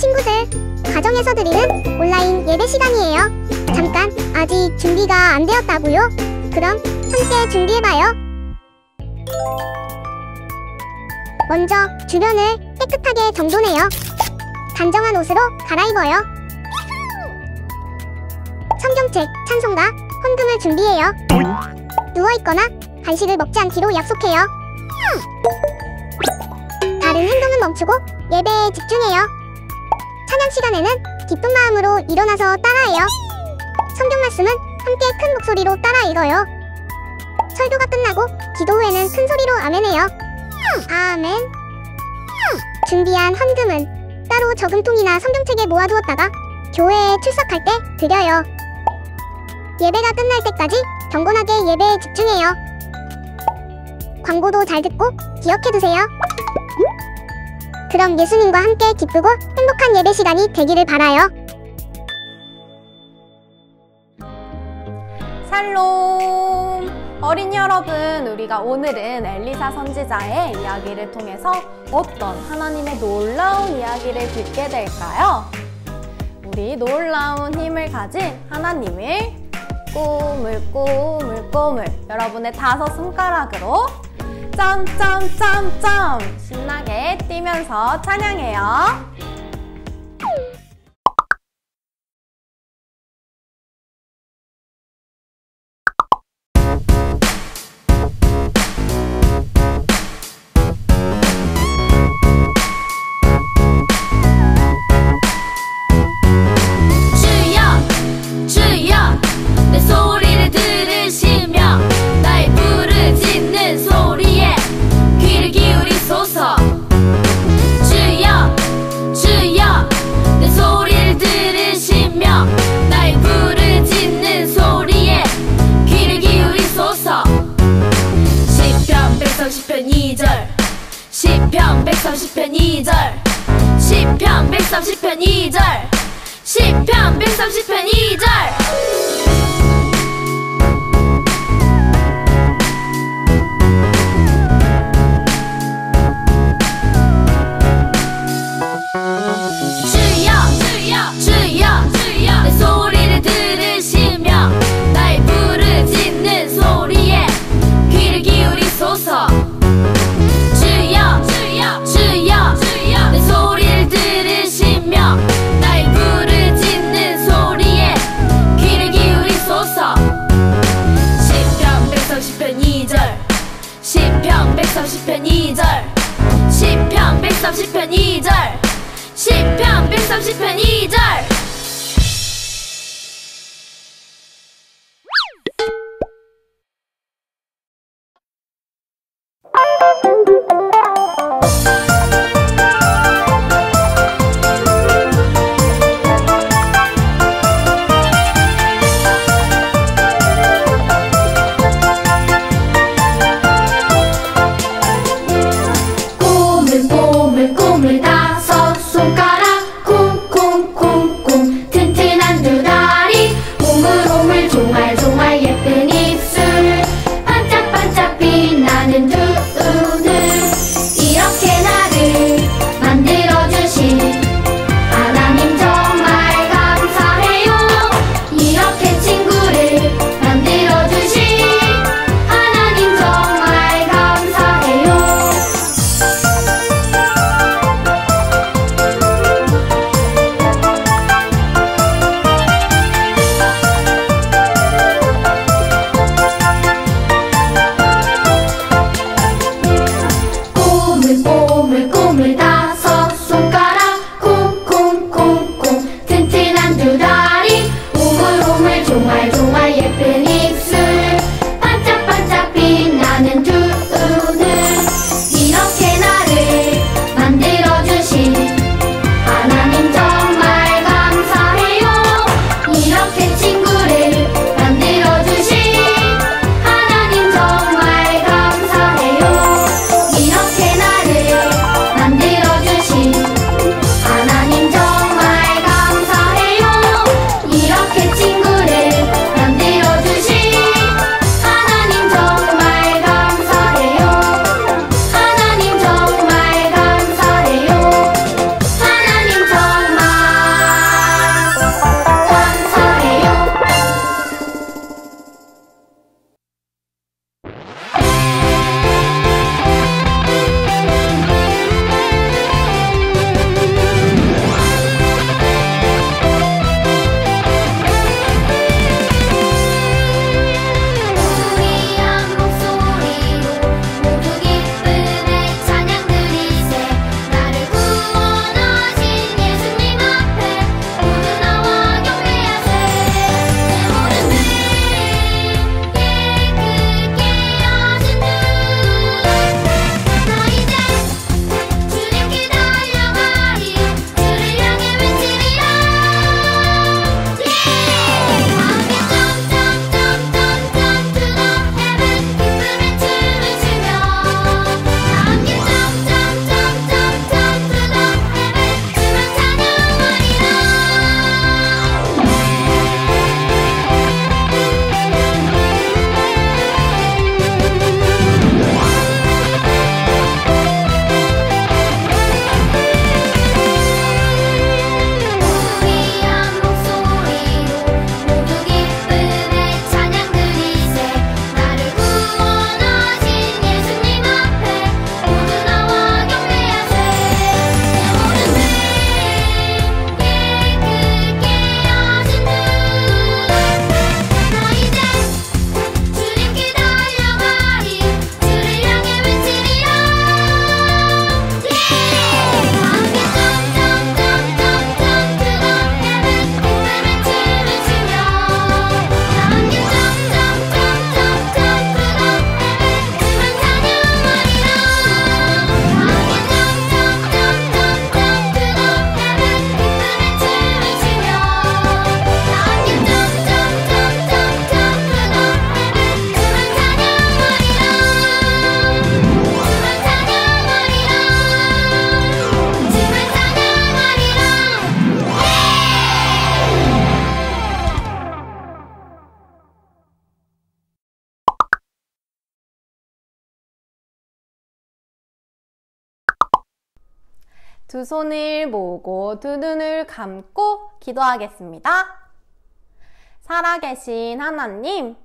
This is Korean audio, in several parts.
친구들, 가정에서 드리는 온라인 예배 시간이에요. 잠깐, 아직 준비가 안 되었다고요? 그럼 함께 준비해봐요. 먼저 주변을 깨끗하게 정돈해요. 단정한 옷으로 갈아입어요. 성경책, 찬송가, 헌금을 준비해요. 누워있거나 간식을 먹지 않기로 약속해요. 다른 행동은 멈추고 예배에 집중해요. 찬양 시간에는 기쁜 마음으로 일어나서 따라해요. 성경 말씀은 함께 큰 목소리로 따라 읽어요. 설교가 끝나고 기도 후에는 큰 소리로 아멘해요. 아멘. 준비한 헌금은 따로 저금통이나 성경책에 모아두었다가 교회에 출석할 때 드려요. 예배가 끝날 때까지 경건하게 예배에 집중해요. 광고도 잘 듣고 기억해두세요. 그럼 예수님과 함께 기쁘고 행복한 예배 시간이 되기를 바라요. 샬롬! 어린이 여러분, 우리가 오늘은 엘리사 선지자의 이야기를 통해서 어떤 하나님의 놀라운 이야기를 듣게 될까요? 우리 놀라운 힘을 가진 하나님을 꼬물꼬물꼬물 여러분의 5 손가락으로 점점점점 신나게 뛰면서 찬양해요. 시편 130편 2절 시편 130편 2절 시편 130편 2절 주여 내 소리를 들으시며 나의 부르짖는 소리에 귀를 기울이소서. 주여 내 소리를 들으시며 나의 부르짖는 소리에 귀를 기울이소서. 시편 130편 2절 시편 130편 2절 시편 130편 2절 시편 130편 2절 꼬물 5 손가락 콩콩콩콩 튼튼한 2 다리 오물오물 종알종알 예쁜 입술 반짝반짝 빛나는 2 눈 이렇게 나를 만들어주신 하나님 정말 감사해요. 이렇게 친구를 만들어주신 하나님 정말 감사해요. 꼬물 5 손가락 콩콩콩콩 튼튼한 2 다리 오물오물 종알종알 예쁜 입술 반짝반짝 빛나는 2 눈 이렇게 나를 만들어주신 하나님 정말 감사해요. 이렇게 친구를 만들어주신 하나님 정말 감사해요. 이렇게 나를 두 손을 모으고 두 눈을 감고 기도하겠습니다. 살아계신 하나님,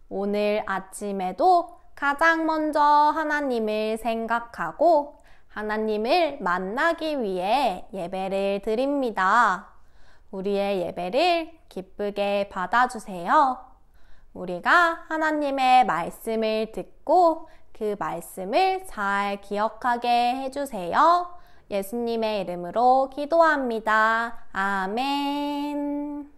오늘 아침에도 가장 먼저 하나님을 생각하고 하나님을 만나기 위해 예배를 드립니다. 우리의 예배를 기쁘게 받아주세요. 우리가 하나님의 말씀을 듣고 그 말씀을 잘 기억하게 해주세요. 예수님의 이름으로 기도합니다. 아멘.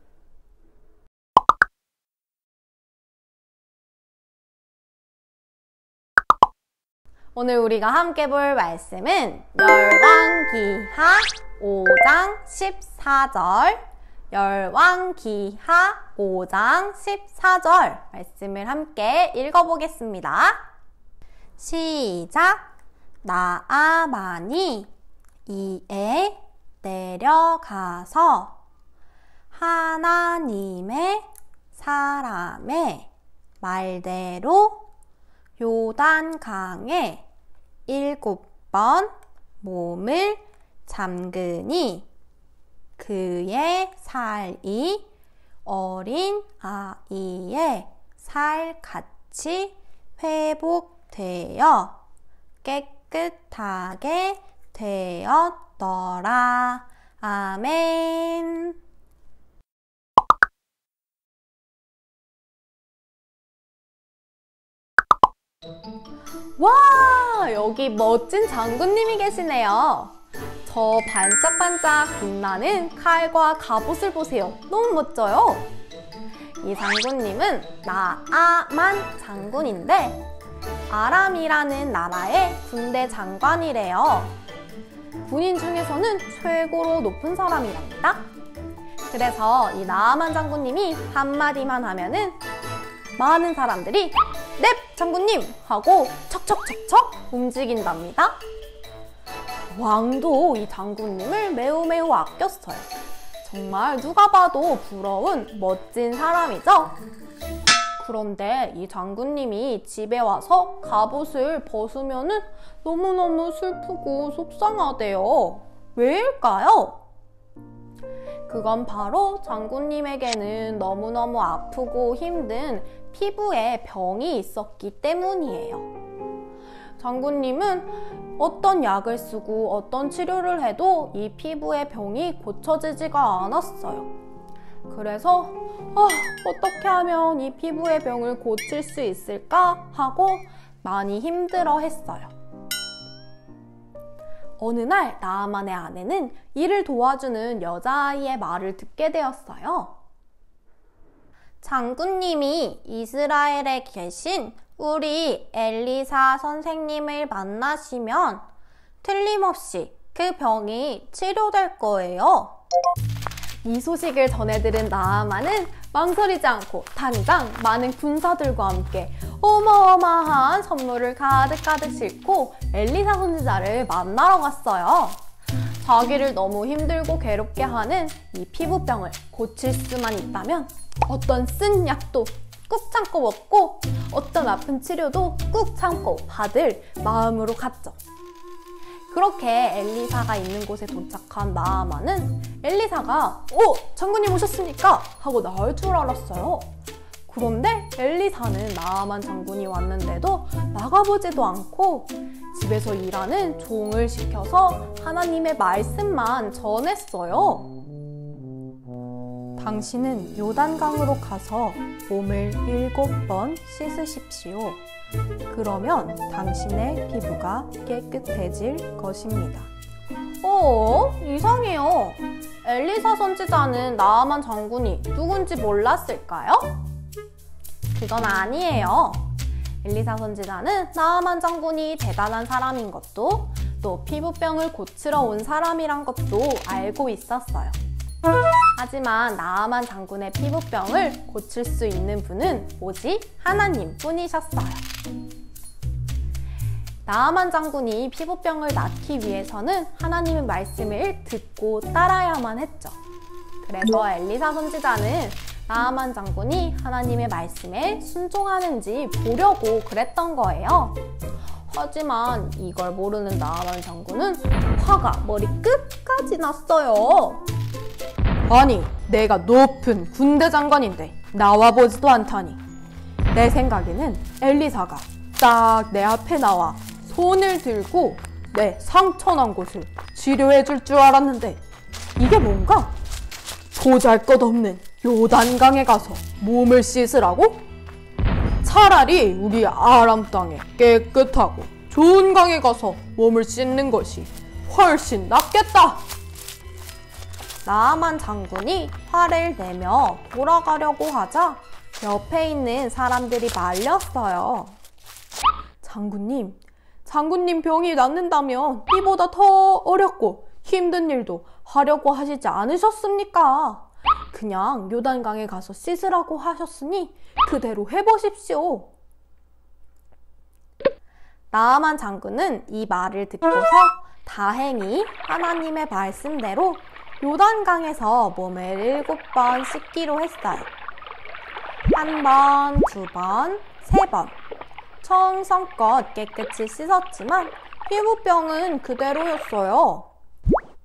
오늘 우리가 함께 볼 말씀은 열왕기하 5장 14절, 열왕기하 5장 14절 말씀을 함께 읽어보겠습니다. 시작! 나아만이 이에 내려가서 하나님의 사람의 말대로 요단강에 7번 몸을 잠그니 그의 살이 어린 아이의 살같이 회복되어 깨끗하게 되었더라. 아멘. 와, 여기 멋진 장군님이 계시네요. 저 반짝반짝 빛나는 칼과 갑옷을 보세요. 너무 멋져요. 이 장군님은 나아만 장군인데 아람이라는 나라의 군대 장관이래요. 군인 중에서는 최고로 높은 사람이랍니다. 그래서 이 나아만 장군님이 한마디만 하면은 많은 사람들이 넵! 장군님! 하고 척척척척 움직인답니다. 왕도 이 장군님을 매우 아꼈어요. 정말 누가 봐도 부러운 멋진 사람이죠? 그런데 이 장군님이 집에 와서 갑옷을 벗으면은 너무너무 슬프고 속상하대요. 왜일까요? 그건 바로 장군님에게는 너무너무 아프고 힘든 피부에 병이 있었기 때문이에요. 장군님은 어떤 약을 쓰고 어떤 치료를 해도 이 피부의 병이 고쳐지지가 않았어요. 그래서 어떻게 하면 이 피부의 병을 고칠 수 있을까 하고 많이 힘들어 했어요. 어느 날 나아만의 아내는 이를 도와주는 여자아이의 말을 듣게 되었어요. 장군님이 이스라엘에 계신 우리 엘리사 선생님을 만나시면 틀림없이 그 병이 치료될 거예요. 이 소식을 전해들은 나아만은 망설이지 않고 당장 많은 군사들과 함께 어마어마한 선물을 가득가득 싣고 엘리사 선지자를 만나러 갔어요. 자기를 너무 힘들고 괴롭게 하는 이 피부병을 고칠 수만 있다면 어떤 쓴 약도 꾹 참고 먹고 어떤 아픈 치료도 꾹 참고 받을 마음으로 갔죠. 그렇게 엘리사가 있는 곳에 도착한 나아만은 엘리사가 장군님 오셨습니까? 하고 나올 줄 알았어요. 그런데 엘리사는 나아만 장군이 왔는데도 나가보지도 않고 집에서 일하는 종을 시켜서 하나님의 말씀만 전했어요. 당신은 요단강으로 가서 몸을 7번 씻으십시오. 그러면 당신의 피부가 깨끗해질 것입니다. 이상해요. 엘리사 선지자는 나아만 장군이 누군지 몰랐을까요? 그건 아니에요. 엘리사 선지자는 나아만 장군이 대단한 사람인 것도 또 피부병을 고치러 온 사람이란 것도 알고 있었어요. 하지만 나아만 장군의 피부병을 고칠 수 있는 분은 오직 하나님 뿐이셨어요. 나아만 장군이 피부병을 낫기 위해서는 하나님의 말씀을 듣고 따라야만 했죠. 그래서 엘리사 선지자는 나아만 장군이 하나님의 말씀에 순종하는지 보려고 그랬던 거예요. 하지만 이걸 모르는 나아만 장군은 화가 머리 끝까지 났어요. 아니, 내가 높은 군대 장관인데 나와보지도 않다니. 내 생각에는 엘리사가 딱 내 앞에 나와 손을 들고 내 상처난 곳을 치료해줄 줄 알았는데 이게 뭔가? 보잘것없는 요단강에 가서 몸을 씻으라고? 차라리 우리 아람 땅에 깨끗하고 좋은 강에 가서 몸을 씻는 것이 훨씬 낫겠다. 나아만 장군이 화를 내며 돌아가려고 하자 옆에 있는 사람들이 말렸어요. 장군님 병이 낫는다면 이보다 더 어렵고 힘든 일도 하려고 하시지 않으셨습니까? 그냥 요단강에 가서 씻으라고 하셨으니 그대로 해보십시오. 나아만 장군은 이 말을 듣고서 다행히 하나님의 말씀대로 요단강에서 몸을 7번 씻기로 했어요. 1번, 2번, 3번. 정성껏 깨끗이 씻었지만 피부병은 그대로였어요.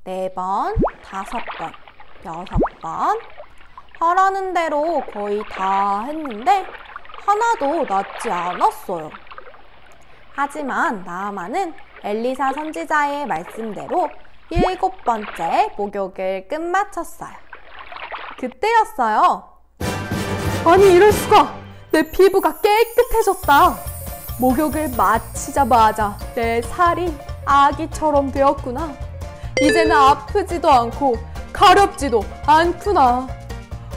4번, 5번, 6번. 하라는 대로 거의 다 했는데 하나도 낫지 않았어요. 하지만 나아만은 엘리사 선지자의 말씀대로 7번째 목욕을 끝마쳤어요. 그때였어요. 아니, 이럴 수가! 내 피부가 깨끗해졌다. 목욕을 마치자마자 내 살이 아기처럼 되었구나. 이제는 아프지도 않고 가렵지도 않구나.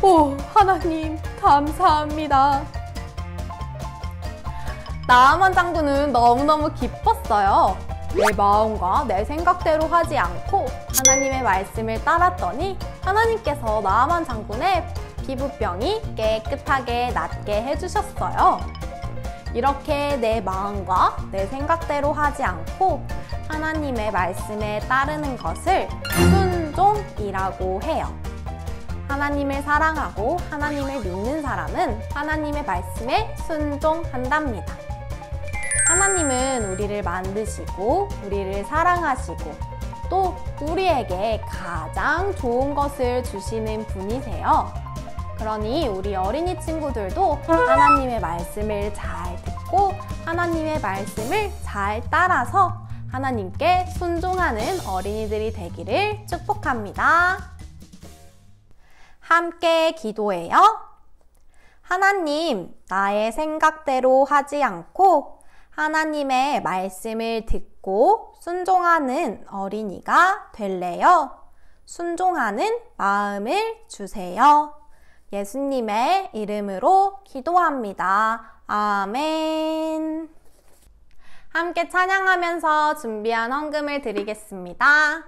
오, 하나님 감사합니다. 나아만 장군은 너무너무 기뻤어요. 내 마음과 내 생각대로 하지 않고 하나님의 말씀을 따랐더니 하나님께서 나아만 장군의 피부병이 깨끗하게 낫게 해주셨어요. 이렇게 내 마음과 내 생각대로 하지 않고 하나님의 말씀에 따르는 것을 순종이라고 해요. 하나님을 사랑하고 하나님을 믿는 사람은 하나님의 말씀에 순종한답니다. 하나님은 우리를 만드시고 우리를 사랑하시고 또 우리에게 가장 좋은 것을 주시는 분이세요. 그러니 우리 어린이 친구들도 하나님의 말씀을 잘 듣고 하나님의 말씀을 잘 따라서 하나님께 순종하는 어린이들이 되기를 축복합니다. 함께 기도해요. 하나님, 나의 생각대로 하지 않고 하나님의 말씀을 듣고 순종하는 어린이가 될래요. 순종하는 마음을 주세요. 예수님의 이름으로 기도합니다. 아멘. 함께 찬양하면서 준비한 헌금을 드리겠습니다.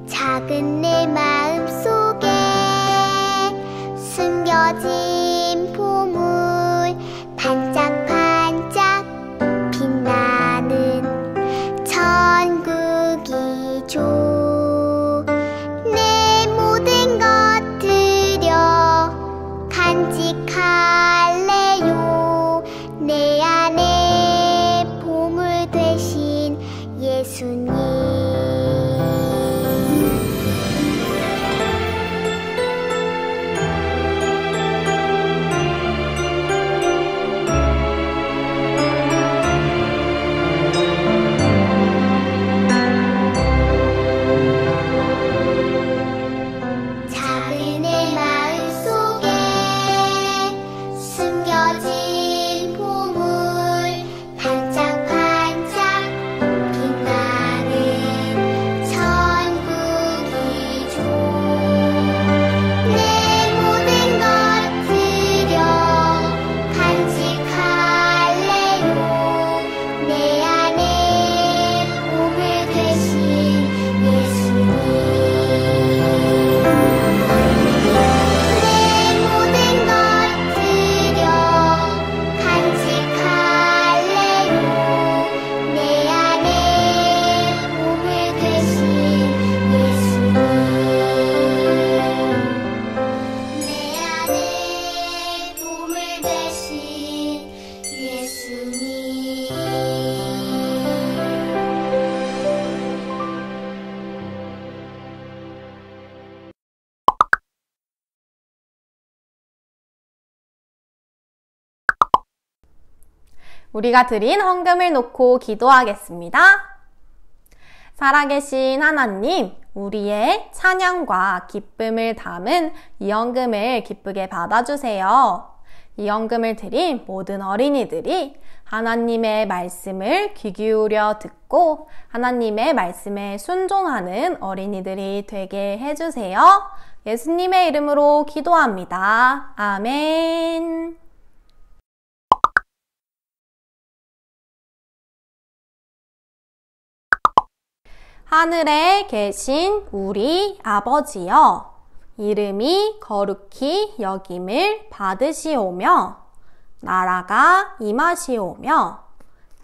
작은 내 마음 속에 숨겨진 보물 반짝반짝 빛나는 우리가 드린 헌금을 놓고 기도하겠습니다. 살아계신 하나님, 우리의 찬양과 기쁨을 담은 이 헌금을 기쁘게 받아주세요. 이 헌금을 드린 모든 어린이들이 하나님의 말씀을 귀 기울여 듣고 하나님의 말씀에 순종하는 어린이들이 되게 해주세요. 예수님의 이름으로 기도합니다. 아멘. 하늘에 계신 우리 아버지여, 이름이 거룩히 여김을 받으시오며 나라가 임하시오며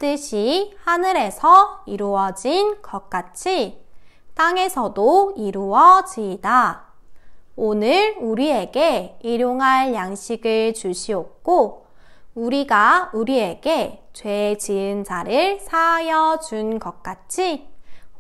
뜻이 하늘에서 이루어진 것 같이 땅에서도 이루어지이다. 오늘 우리에게 일용할 양식을 주시옵고 우리가 우리에게 죄 지은 자를 사하여 준 것 같이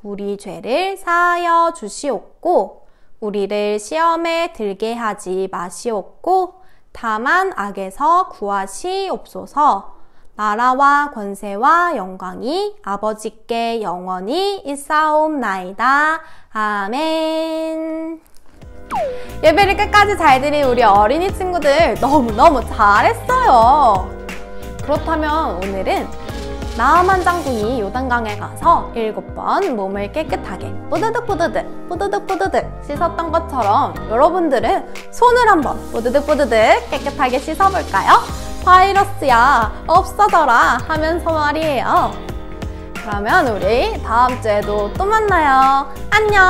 우리 죄를 사하여 주시옵고 우리를 시험에 들게 하지 마시옵고 다만 악에서 구하시옵소서. 나라와 권세와 영광이 아버지께 영원히 있사옵나이다. 아멘. 예배를 끝까지 잘 드린 우리 어린이 친구들 너무너무 잘했어요. 그렇다면 오늘은 나아만 장군이 요단강에 가서 7번 몸을 깨끗하게 뽀드득 씻었던 것처럼 여러분들은 손을 한번 뽀드득 깨끗하게 씻어볼까요? 바이러스야 없어져라 하면서 말이에요. 그러면 우리 다음 주에도 또 만나요. 안녕.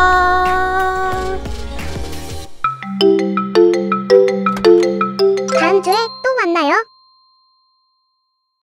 다음 주에 또 만나요.